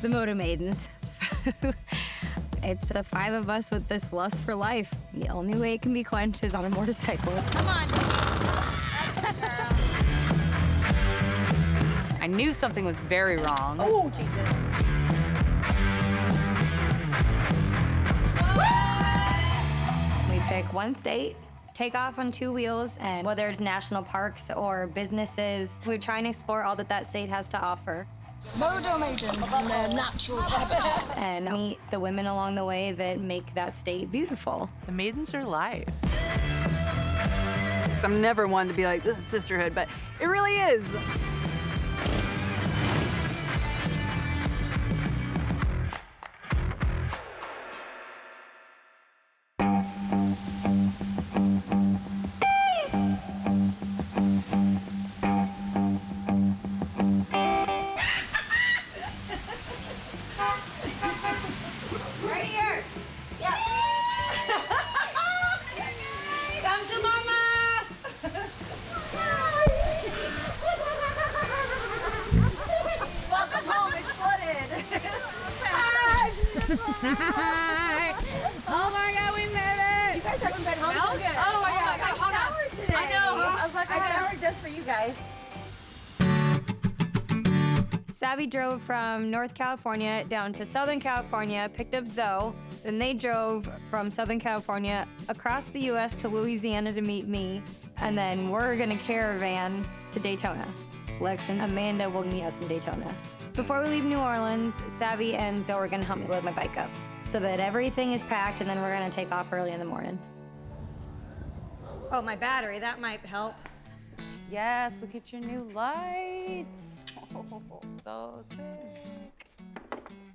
the MOTO Maidens. It's the 5 of us with this lust for life. The only way it can be quenched is on a motorcycle. Come on. I knew something was very wrong. Oh, Jesus. We pick one state, take off on 2 wheels, and whether it's national parks or businesses, we try and explore all that that state has to offer. MOTO Maidens in their natural habitat. And meet the women along the way that make that state beautiful. The maidens are life. I'm never one to be like, this is sisterhood, but it really is. Right here. Yep. Come to mama. Welcome home. It's flooded. Oh my God, we made it! You guys haven't been home. Smells good. Oh my God, I showered today. I know. I was like, I showered just for you guys. Savvy drove from North California down to Southern California, picked up Zoe. Then they drove from Southern California across the U.S. to Louisiana to meet me. And then we're gonna caravan to Daytona. Lex and Amanda will meet us in Daytona. Before we leave New Orleans, Savvy and Zoe are gonna help me load my bike up so that everything is packed, and then we're gonna take off early in the morning. Oh, my battery, that might help. Yes, look at your new lights. Oh, so sick.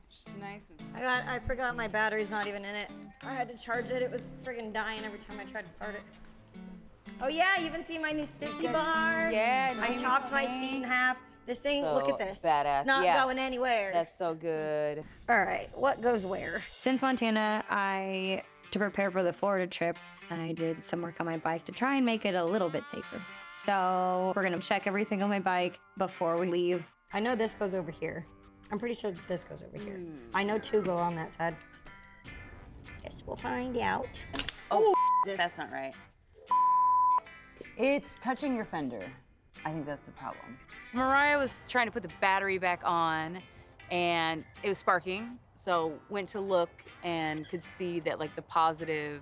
Just nice and I forgot my battery's not even in it. I had to charge it. It was friggin' dying every time I tried to start it. Oh yeah, you even see my new sissy bar? Yeah, I chopped my seat in half. This thing, So look at this. badass, It's not yeah. going anywhere. That's so good. All right, what goes where? Since Montana, to prepare for the Florida trip, I did some work on my bike to try and make it a little bit safer. So we're gonna check everything on my bike before we leave. I know this goes over here. I'm pretty sure that this goes over here. I know 2 go on that side. Guess we'll find out. Oh, This. that's not right. It's touching your fender. I think that's the problem. Mariah was trying to put the battery back on, and it was sparking. So went to look and could see that like the positive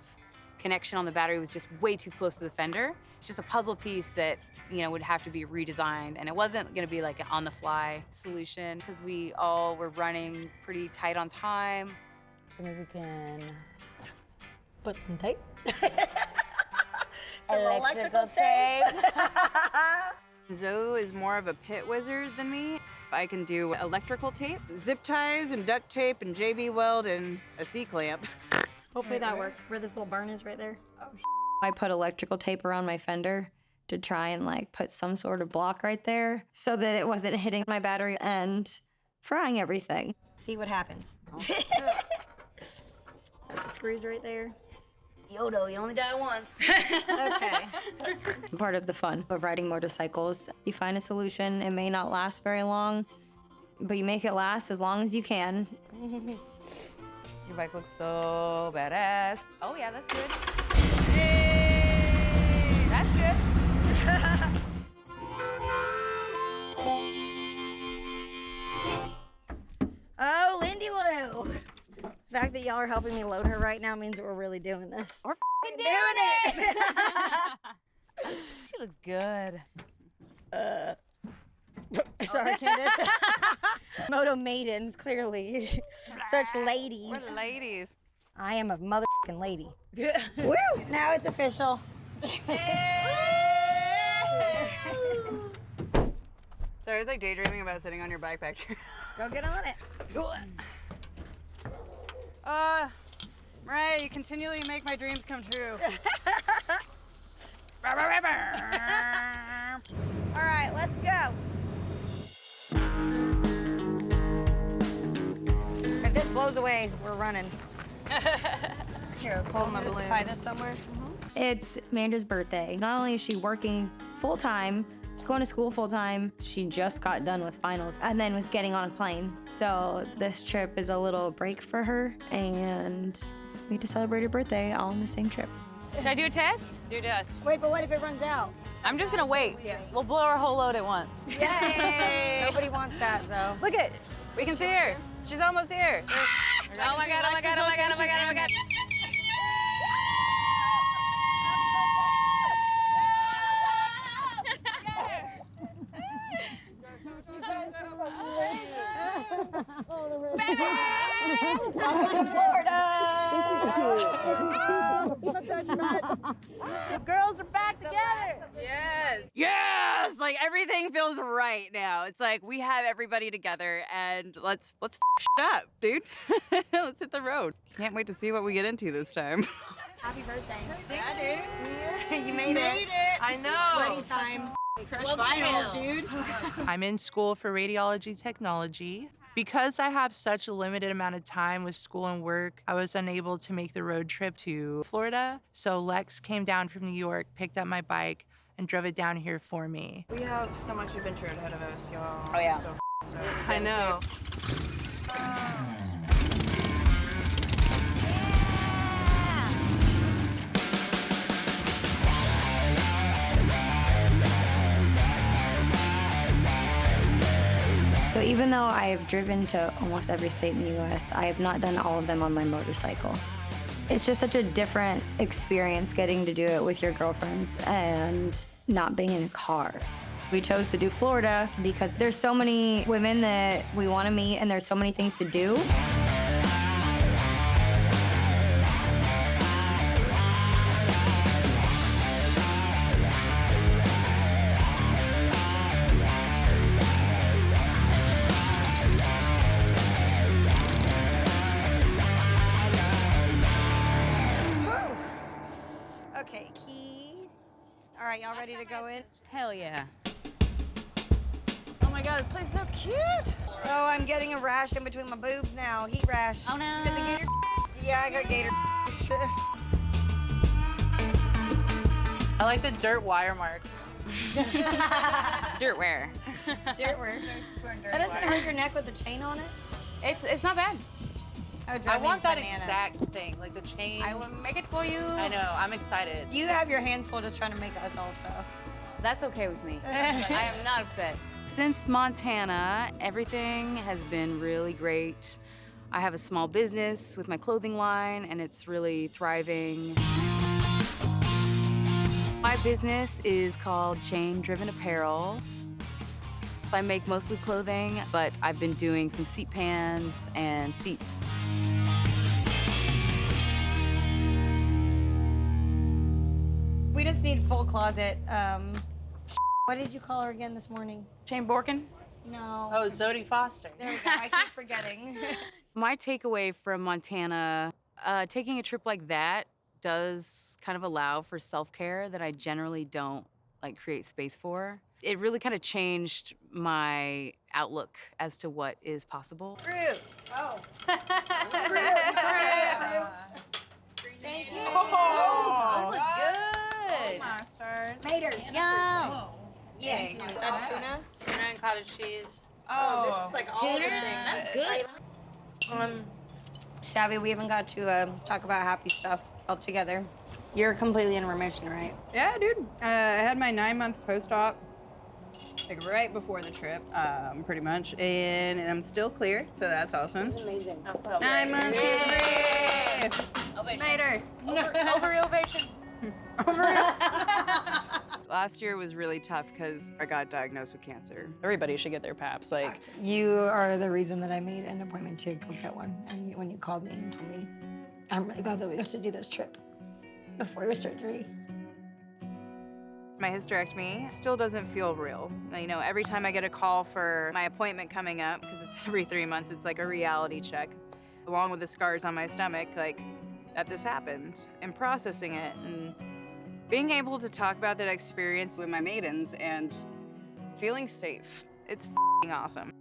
connection on the battery was just way too close to the fender. It's just a puzzle piece that, you know, would have to be redesigned, and it wasn't gonna be like an on-the-fly solution because we all were running pretty tight on time. So maybe we can Put some tape. electrical tape. Zoe is more of a pit wizard than me. I can do electrical tape, zip ties and duct tape and JB weld and a C-clamp. Hopefully that works. Where this little burn is right there. Oh, I put electrical tape around my fender to try and like put some sort of block right there so that it wasn't hitting my battery and frying everything. See what happens. Screws right there. Yodo, you only die once. Okay. Part of the fun of riding motorcycles, you find a solution. It may not last very long, but you make it last as long as you can. Your bike looks so badass. Oh yeah, that's good. Hey, that's good. Oh, Lindy Lou. The fact that y'all are helping me load her right now means that we're really doing this. We're f***ing doing it. She looks good. Sorry, Candace. MOTO Maidens, clearly. Such ladies. We're the ladies. I am a motherfucking lady. Woo! Now it's official. So I was like daydreaming about sitting on your bike back here. Go get on it. Mariah, you continually make my dreams come true. All right, let's go. If this blows away, we're running. Here, pull my balloon. Tie this somewhere. It's Amanda's birthday. Not only is she working full-time, was going to school full time. She just got done with finals and then was getting on a plane. So this trip is a little break for her, and we get to celebrate her birthday all on the same trip. Should I do a test? Do dust. Wait, but what if it runs out? I'm just gonna wait. Yeah. We'll blow our whole load at once. Yay! Nobody wants that, Zoe. Look it. We can see her. She's almost here. Oh my God, oh my God, oh my God, oh my God, oh my God. Welcome to Florida! The girls are back together. Yes. Yes. Like everything feels right now. It's like we have everybody together, and let's f it up, dude. Let's hit the road. Can't wait to see what we get into this time. Happy birthday. Yeah, dude. You made it. I know. Sweaty time. Crush finals, dude. I'm in school for radiology technology. Because I have such a limited amount of time with school and work, I was unable to make the road trip to Florida. So Lex came down from New York, picked up my bike, and drove it down here for me. We have so much adventure ahead of us, y'all. Oh, yeah. So stoked. I know. So even though I have driven to almost every state in the US, I have not done all of them on my motorcycle. It's just such a different experience getting to do it with your girlfriends and not being in a car. We chose to do Florida because there's so many women that we want to meet and there's so many things to do. Okay, keys. All right, y'all ready to go in? Hell yeah. Oh my God, this place is so cute. Oh, I'm getting a rash in between my boobs now. Heat rash. Oh no. Yeah, I got gator. I like the dirt wire mark. Dirt wear. Dirt work. That doesn't hurt your neck with the chain on it? It's not bad. Oh, I drive me want that bananas. exact thing, like the chain. I will make it for you. I know, I'm excited. You have your hands full just trying to make us all stuff. That's okay with me. I am not upset. Since Montana, everything has been really great. I have a small business with my clothing line, and it's really thriving. My business is called Chain Driven Apparel. I make mostly clothing, but I've been doing some seat pans and seats. We just need full closet. What did you call her again this morning? Shane Borkin? No. Oh, Zodie Foster. There we go. I keep forgetting. My takeaway from Montana, taking a trip like that does kind of allow for self-care that I generally don't create space for. It really kind of changed my outlook as to what is possible. Fruit. Oh. Thank you. Oh, those look good. Maters. Yum. Yes. Is that tuna? Tuna and cottage cheese. Oh, this looks like all Tuna? the things. That's good. Savvy, we haven't got to talk about happy stuff all together. You're completely in remission, right? Yeah, dude. I had my 9-month post-op, like right before the trip, pretty much, and I'm still clear, so that's awesome. It's amazing. 9 months. Yay! Yay! Later. Over ovation. Last year was really tough because I got diagnosed with cancer. Everybody should get their PAPs. Like, You are the reason that I made an appointment to go get one. And when you called me and told me, I'm really glad that we got to do this trip before your surgery. my hysterectomy still doesn't feel real. You know, every time I get a call for my appointment coming up, because it's every 3 months, it's like a reality check, along with the scars on my stomach, like, that this happened, and processing it, and being able to talk about that experience with my maidens and feeling safe. It's f***ing awesome.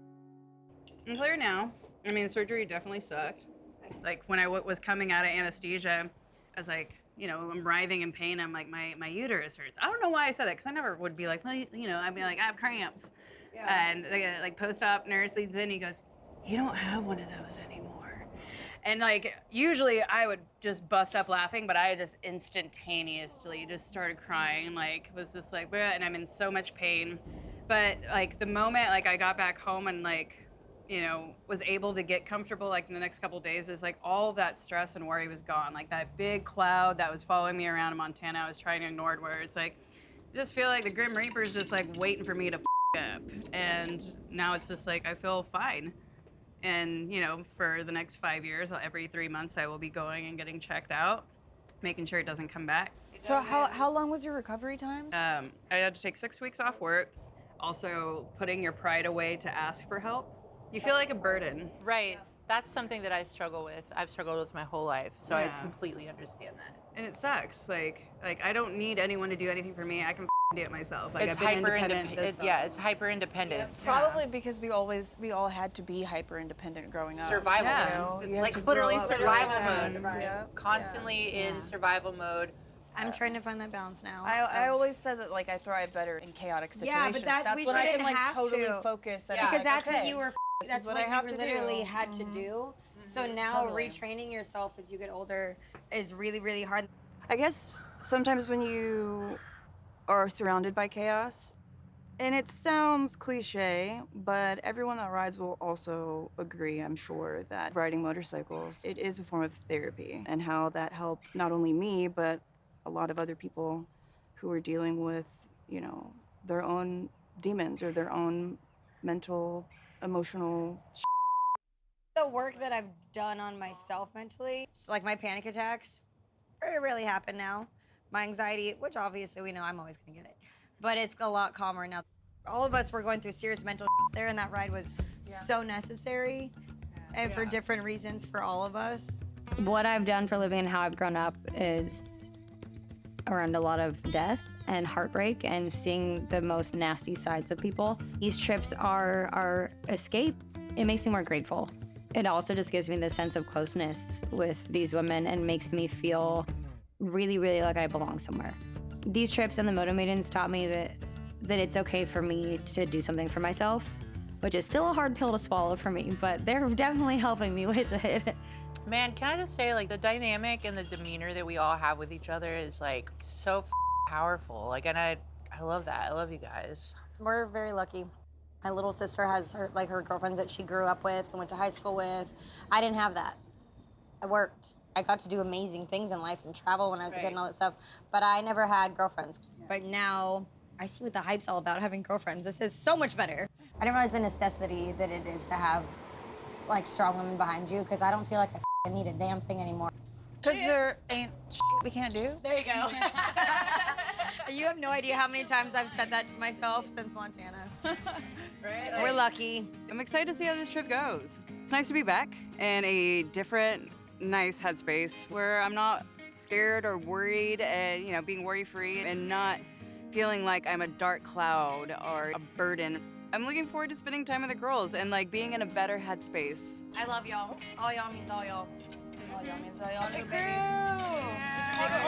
I'm clear now. I mean, surgery definitely sucked. Like, when I was coming out of anesthesia, I was like, you know, I'm writhing in pain. I'm like, my uterus hurts. I don't know why I said that, because I never would be like, well, you know, I'd be like, I have cramps. And like post-op nurse leads in, he goes, you don't have one of those anymore. And like, usually I would just bust up laughing, but I just instantaneously just started crying, like, was just like, bleh, and I'm in so much pain. But like the moment like I got back home and like, you know, was able to get comfortable like in the next couple of days, is like all that stress and worry was gone. Like that big cloud that was following me around in Montana, I was trying to ignore it, where it's like, I just feel like the Grim Reaper's just like waiting for me to up. And now it's just like, I feel fine. And, you know, for the next 5 years, every 3 months, I will be going and getting checked out, making sure it doesn't come back. So how long was your recovery time? I had to take 6 weeks off work. Also, putting your pride away to ask for help. You feel like a burden. Right. That's something that I struggle with. I've struggled with my whole life, so Yeah. I completely understand that. And it sucks. Like I don't need anyone to do anything for me. I can do it myself. Like It's I've been independent. it's hyper independence. Probably because we all had to be hyper independent growing up. Survival Yeah. mode. You know, It's you had like to literally grow up survival really mode. fast. Yeah. Constantly in survival mode. I'm trying to find that balance now. I always said that like I thrive better in chaotic situations. Yeah, but that's we when I can shouldn't like have totally to. focus. And Yeah. because be like, that's okay, what you were. this That's is what what I have you to literally do. had to do. So now Totally. retraining yourself as you get older is really, really hard. I guess sometimes when you are surrounded by chaos, and it sounds cliche, but everyone that rides will also agree, I'm sure, that riding motorcycles, it is a form of therapy, and how that helped not only me, but a lot of other people who are dealing with, you know, their own demons or their own mental, emotional The work that I've done on myself mentally, so like my panic attacks, very rarely happen now. My anxiety, which obviously we know I'm always gonna get it, but it's a lot calmer now. All of us were going through serious mental there, and that ride was so necessary, and for different reasons for all of us. What I've done for a living and how I've grown up is around a lot of death and heartbreak and seeing the most nasty sides of people. These trips are our escape. It makes me more grateful. It also just gives me the sense of closeness with these women and makes me feel really, really like I belong somewhere. These trips and the Moto Maidens taught me that it's okay for me to do something for myself, which is still a hard pill to swallow for me, but they're definitely helping me with it. Man, can I just say, like, the dynamic and the demeanor that we all have with each other is like so powerful. Like, and I love that. I love you guys. We're very lucky. My little sister has her girlfriends that she grew up with and went to high school with. I didn't have that. I worked. I got to do amazing things in life and travel when I was a kid and all that stuff, but I never had girlfriends. But now I see what the hype's all about, having girlfriends. This is so much better. I didn't realize the necessity that it is to have like strong women behind you, because I don't feel like I need a damn thing anymore. Because there ain't we can't do. There you go. You have no idea how many times I've said that to myself since Montana. Right? We're lucky. I'm excited to see how this trip goes. It's nice to be back in a different, nice headspace where I'm not scared or worried and, you know, being worry-free and not feeling like I'm a dark cloud or a burden. I'm looking forward to spending time with the girls and like being in a better headspace. I love y'all. All y'all means all y'all. All y'all means all y'all New new babies.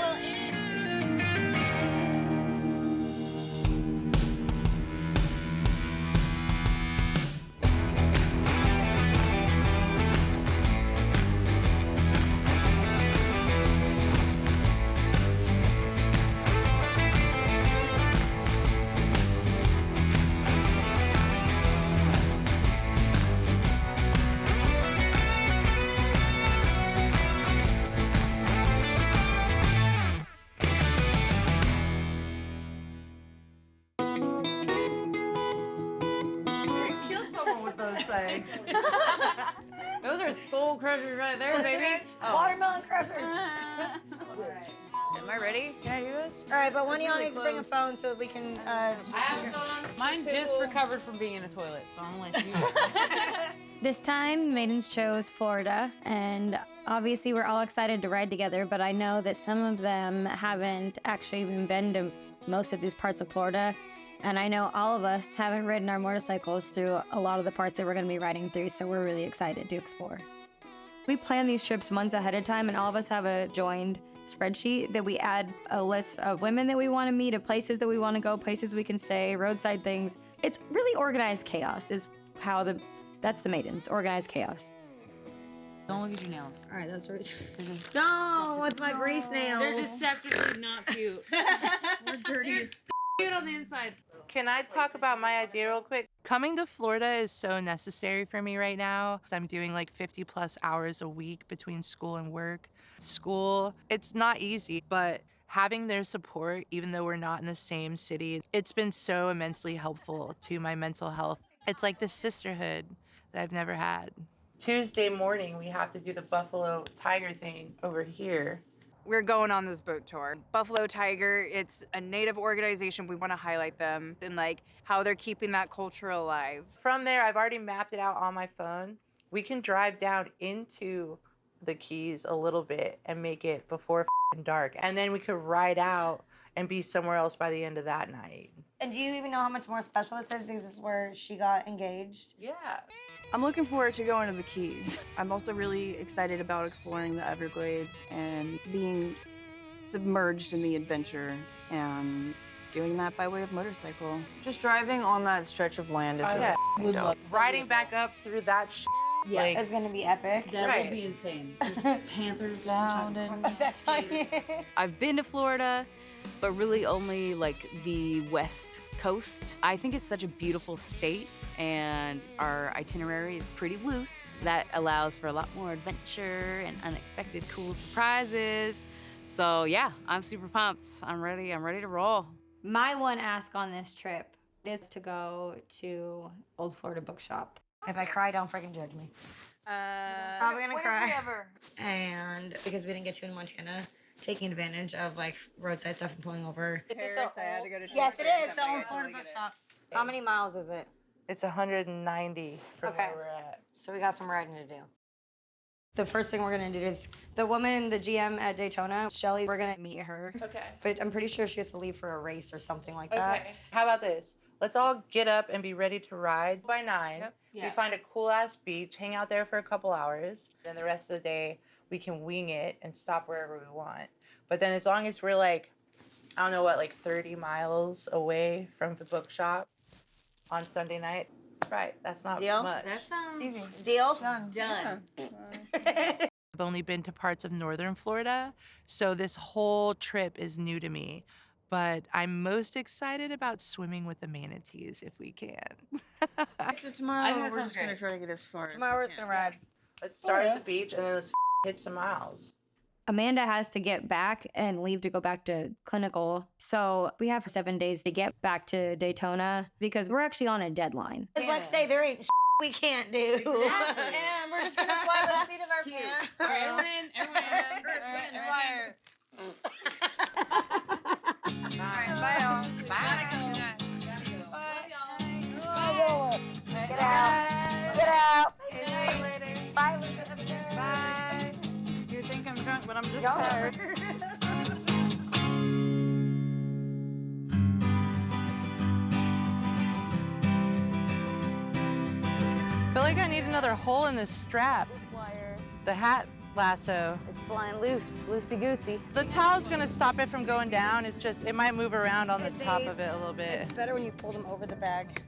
Kill someone with those things. Those are skull crushers right there, baby. Watermelon crushers. Am I ready? Can I do this? All right, but one of y'all really needs to bring a close. phone so that we can. Mine just recovered from being in a toilet, so I'm gonna let you. This time, Maidens chose Florida, and obviously we're all excited to ride together, but I know that some of them haven't actually even been to most of these parts of Florida, and I know all of us haven't ridden our motorcycles through a lot of the parts that we're gonna be riding through, so we're really excited to explore. We plan these trips months ahead of time, and all of us have joined spreadsheet that we add a list of women that we want to meet, of places that we want to go, places we can stay, roadside things. It's really organized chaos is how that's the Maidens, organized chaos. Don't look at your nails. All right, that's right. Don't with my grease nails. They're deceptively not cute. We're dirty as cute on the inside. Can I talk about my idea real quick? Coming to Florida is so necessary for me right now. I'm doing like 50 plus hours a week between school and work. School, it's not easy, but having their support, even though we're not in the same city, it's been so immensely helpful to my mental health. It's like this sisterhood that I've never had. Tuesday morning, we have to do the Buffalo Tiger thing over here. We're going on this boat tour. Buffalo Tiger, it's a Native organization. We want to highlight them and like how they're keeping that culture alive. From there, I've already mapped it out on my phone. We can drive down into the Keys a little bit and make it before dark. And then we could ride out and be somewhere else by the end of that night. And do you even know how much more special this is because this is where she got engaged? Yeah. I'm looking forward to going to the Keys. I'm also really excited about exploring the Everglades and being submerged in the adventure and doing that by way of motorcycle. Just driving on that stretch of land is really dope. Riding back up through that Yeah, It's gonna be epic. that would be insane. Just panthers. That's how you... I've been to Florida, but really only like the West Coast. I think it's such a beautiful state, and our itinerary is pretty loose. That allows for a lot more adventure and unexpected cool surprises. So yeah, I'm super pumped. I'm ready to roll. My one ask on this trip is to go to Old Florida Bookshop. If I cry, don't freaking judge me. Probably gonna cry. And because we didn't get to in Montana, taking advantage of like roadside stuff and pulling over. Paris, I had to go to Yes, it is the Old Florida Bookshop. How many miles is it? It's 190 from where we're at. So we got some riding to do. The first thing we're gonna do is the woman, the GM at Daytona, Shelly, we're gonna meet her. Okay. But I'm pretty sure she has to leave for a race or something like that. Okay. How about this? Let's all get up and be ready to ride by 9. Yeah. We find a cool ass beach, hang out there for a couple hours. Then the rest of the day, we can wing it and stop wherever we want. But then as long as we're like, I don't know what, like 30 miles away from the bookshop on Sunday night, right, that's not Deal? much. That sounds Easy. Deal? done. I've only been to parts of northern Florida, so this whole trip is new to me. But I'm most excited about swimming with the manatees if we can. So tomorrow I think that we're sounds just gonna great. try to get as far as Tomorrow we're just gonna ride. Let's start at the beach and then let's hit some miles. Amanda has to get back and leave to go back to clinical. So we have 7 days to get back to Daytona because we're actually on a deadline. It's like say there ain't we can't do. And we're just gonna fly by the seat of our pants. All right, everyone in. Fire. Bye, y'all. Gotta go. Get out. Get out. Bye, Lisa. Bye. You think I'm drunk, but I'm just tired. I feel like I need another hole in this strap. The hat lasso. It's flying loose, loosey-goosey. The towel's gonna stop it from going down. It's just, it might move around on the top of it a little bit. It's better when you fold them over the bag.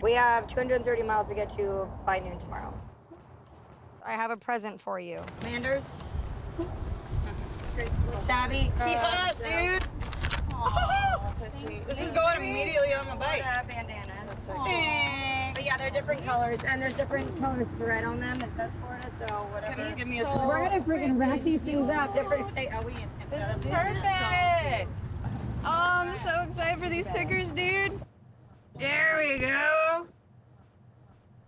We have 230 miles to get to by noon tomorrow. I have a present for you. Manders. Savvy. Yes, dude. Oh, so sweet. This is going immediately on my bike. Bandanas. But yeah, they're different colors, and there's different colors thread on them. It says Florida, so whatever. Can you give me a So we're gonna freaking rack these things up. Different state. Oh, we need to snip those. Perfect. Oh, I'm so excited for these stickers, dude. There we go.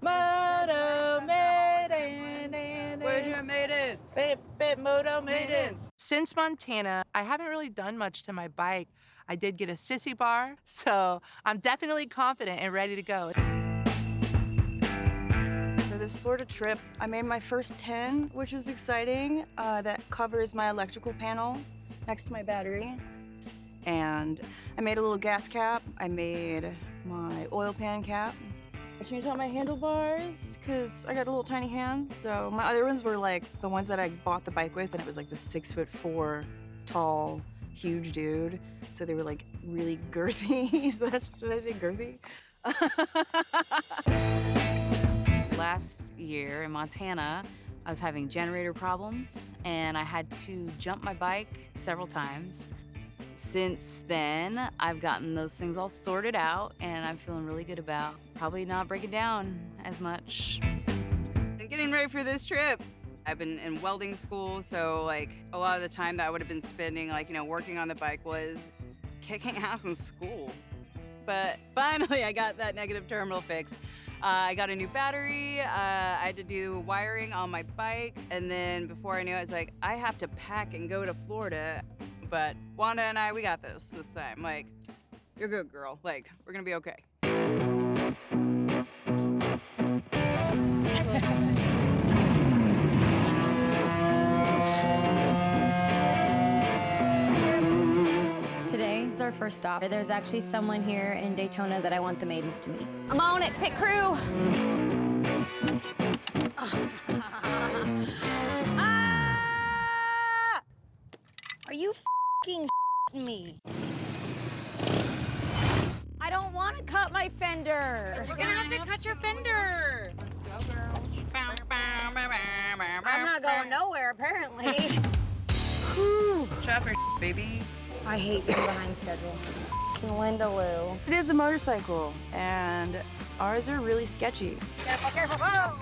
Moto Maidens. Where's your maidens? Bit Moto Maidens. Since Montana, I haven't really done much to my bike. I did get a sissy bar, so I'm definitely confident and ready to go. For this Florida trip, I made my first 10, which was exciting. That covers my electrical panel next to my battery. And I made a little gas cap. I made my oil pan cap. I changed out my handlebars because I got little tiny hands. So my other ones were like the ones that I bought the bike with, and it was like the 6'4" tall, huge dude. So they were like really girthy. Should I say girthy? Last year in Montana, I was having generator problems and I had to jump my bike several times. Since then, I've gotten those things all sorted out and I'm feeling really good about probably not breaking down as much. And getting ready for this trip. I've been in welding school, so like a lot of the time that I would have been spending like, working on the bike was kicking ass in school. But finally I got that negative terminal fixed. I got a new battery, I had to do wiring on my bike, and then before I knew it, I was like, I have to pack and go to Florida. But Wanda and I, we got this time. Like, you're good, girl. Like, we're gonna be okay. Today, our first stop. There's actually someone here in Daytona that I want the maidens to meet. I'm on it, pit crew. Ah! Are you f***ing me? I don't want to cut my fender. We're gonna have to cut your fender. I'm not going nowhere, apparently. Chopper, baby. I hate being behind schedule. F***ing Linda Lou. It is a motorcycle, and ours are really sketchy. Careful, careful, whoa!